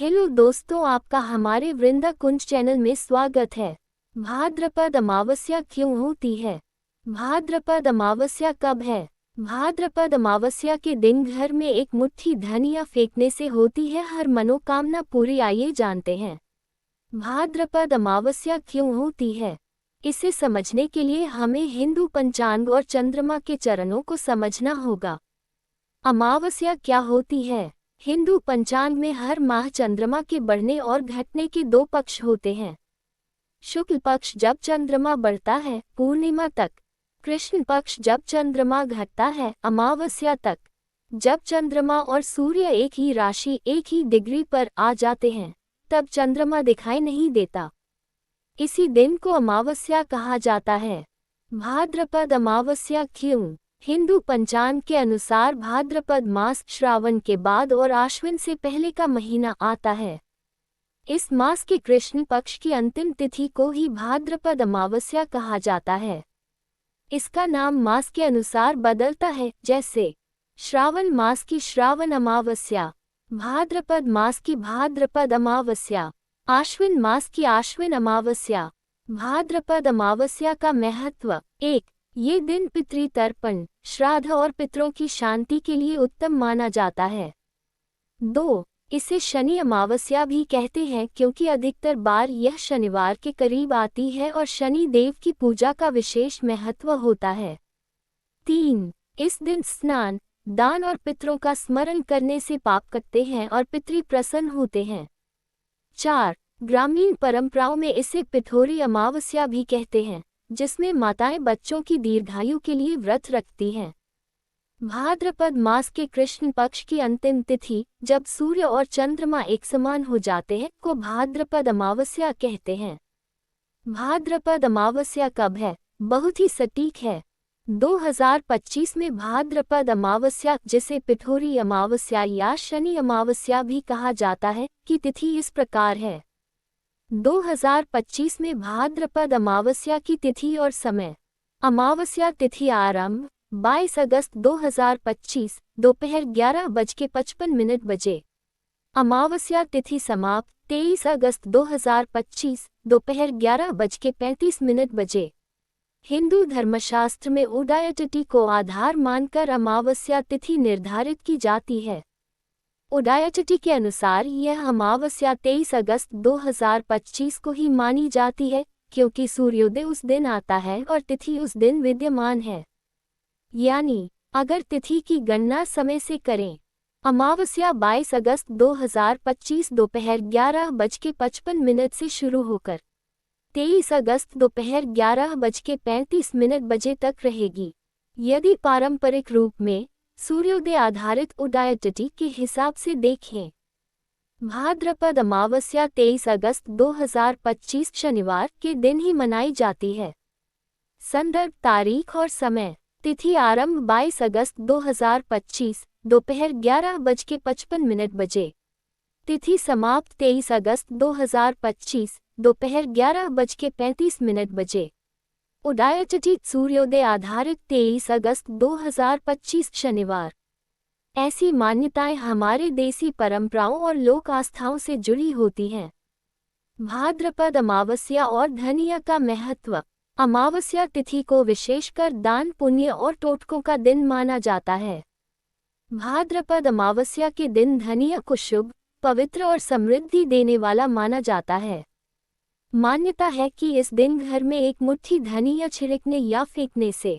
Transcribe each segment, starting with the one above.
Hello दोस्तों, आपका हमारे वृंदा कुंज चैनल में स्वागत है। भाद्रपद अमावस्या क्यों होती है? भाद्रपद अमावस्या कब है? भाद्रपद अमावस्या के दिन घर में एक मुट्ठी धनिया फेंकने से होती है हर मनोकामना पूरी। आइए जानते हैं भाद्रपद अमावस्या क्यों होती है। इसे समझने के लिए हमें हिंदू पंचांग और चंद्रमा के चरणों को समझना होगा। अमावस्या क्या होती है? हिंदू पंचांग में हर माह चंद्रमा के बढ़ने और घटने के दो पक्ष होते हैं। शुक्ल पक्ष जब चंद्रमा बढ़ता है पूर्णिमा तक, कृष्ण पक्ष जब चंद्रमा घटता है अमावस्या तक। जब चंद्रमा और सूर्य एक ही राशि एक ही डिग्री पर आ जाते हैं तब चंद्रमा दिखाई नहीं देता। इसी दिन को अमावस्या कहा जाता है। भाद्रपद अमावस्या क्यों? हिंदू पंचांग के अनुसार भाद्रपद मास श्रावण के बाद और आश्विन से पहले का महीना आता है। इस मास के कृष्ण पक्ष की अंतिम तिथि को ही भाद्रपद अमावस्या कहा जाता है। इसका नाम मास के अनुसार बदलता है, जैसे श्रावण मास की श्रावण अमावस्या, भाद्रपद मास की भाद्रपद अमावस्या, आश्विन मास की आश्विन अमावस्या। भाद्रपद अमावस्या का महत्व: 1. ये दिन पितृतर्पण, श्राद्ध और पितरों की शांति के लिए उत्तम माना जाता है। 2. इसे शनि अमावस्या भी कहते हैं क्योंकि अधिकतर बार यह शनिवार के करीब आती है और शनि देव की पूजा का विशेष महत्व होता है। 3. इस दिन स्नान, दान और पितरों का स्मरण करने से पाप कटते हैं और पितृ प्रसन्न होते हैं। 4. ग्रामीण परंपराओं में इसे पिठोरी अमावस्या भी कहते हैं, जिसमें माताएं बच्चों की दीर्घायु के लिए व्रत रखती हैं। भाद्रपद मास के कृष्ण पक्ष की अंतिम तिथि, जब सूर्य और चंद्रमा एक समान हो जाते हैं, को भाद्रपद अमावस्या कहते हैं। भाद्रपद अमावस्या कब है? बहुत ही सटीक है। 2025 में भाद्रपद अमावस्या, जिसे पिठोरी अमावस्या या शनि अमावस्या भी कहा जाता है, की तिथि इस प्रकार है। 2025 में भाद्रपद अमावस्या की तिथि और समय: अमावस्या तिथि आरंभ 22 अगस्त 2025 दोपहर 11:55 बजे। अमावस्या तिथि समाप्त 23 अगस्त 2025 दोपहर 11:35 बजे। हिंदू धर्मशास्त्र में उदय तिथि को आधार मानकर अमावस्या तिथि निर्धारित की जाती है। उदय तिथि के अनुसार यह अमावस्या 23 अगस्त 2025 को ही मानी जाती है, क्योंकि सूर्योदय उस दिन आता है और तिथि उस दिन विद्यमान है। यानी अगर तिथि की गणना समय से करें, अमावस्या 22 अगस्त 2025 दोपहर 11:55 से शुरू होकर 23 अगस्त दोपहर 11:35 बजे तक रहेगी। यदि पारंपरिक रूप में सूर्योदय आधारित उदय तिथि के हिसाब से देखें, भाद्रपद अमावस्या 23 अगस्त 2025 शनिवार के दिन ही मनाई जाती है। संदर्भ तारीख और समय: तिथि आरंभ 22 अगस्त 2025 दोपहर 11:55 बजे। तिथि समाप्त 23 अगस्त 2025 दोपहर 11:35 बजे। उदय तिथि सूर्योदय आधारित 23 अगस्त 2025 शनिवार। ऐसी मान्यताएं हमारे देसी परंपराओं और लोक आस्थाओं से जुड़ी होती हैं। भाद्रपद अमावस्या और धनिया का महत्व: अमावस्या तिथि को विशेषकर दान पुण्य और टोटकों का दिन माना जाता है। भाद्रपद अमावस्या के दिन धनिया को शुभ, पवित्र और समृद्धि देने वाला माना जाता है। मान्यता है कि इस दिन घर में एक मुट्ठी धनिया छिड़कने या फेंकने से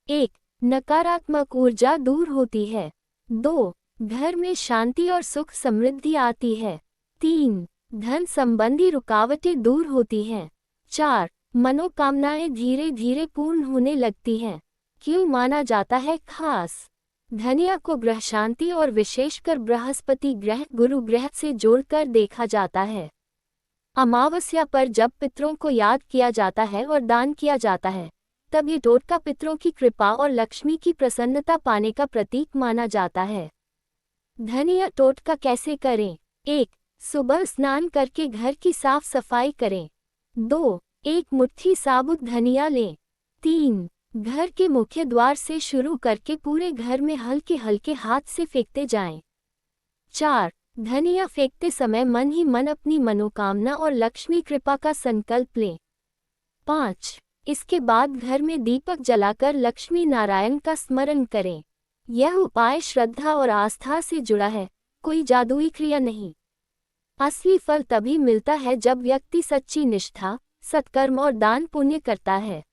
1. नकारात्मक ऊर्जा दूर होती है। 2. घर में शांति और सुख समृद्धि आती है। 3. धन संबंधी रुकावटें दूर होती हैं। 4. मनोकामनाएं धीरे धीरे पूर्ण होने लगती हैं। क्यों माना जाता है खास? धनिया को ग्रह शांति और विशेषकर बृहस्पति ग्रह, गुरु ग्रह से जोड़कर देखा जाता है। अमावस्या पर जब पितरों को याद किया जाता है और दान किया जाता है, तब ये टोटका पितरों की कृपा और लक्ष्मी की प्रसन्नता पाने का प्रतीक माना जाता है। धनिया टोटका कैसे करें? 1. सुबह स्नान करके घर की साफ सफाई करें। 2. एक मुट्ठी साबुत धनिया लें। 3. घर के मुख्य द्वार से शुरू करके पूरे घर में हल्के हल्के हाथ से फेंकते जाएं। 4. धनिया फेंकते समय मन ही मन अपनी मनोकामना और लक्ष्मी कृपा का संकल्प लें। 5. इसके बाद घर में दीपक जलाकर लक्ष्मी नारायण का स्मरण करें। यह उपाय श्रद्धा और आस्था से जुड़ा है, कोई जादुई क्रिया नहीं। असली फल तभी मिलता है जब व्यक्ति सच्ची निष्ठा, सत्कर्म और दान पुण्य करता है।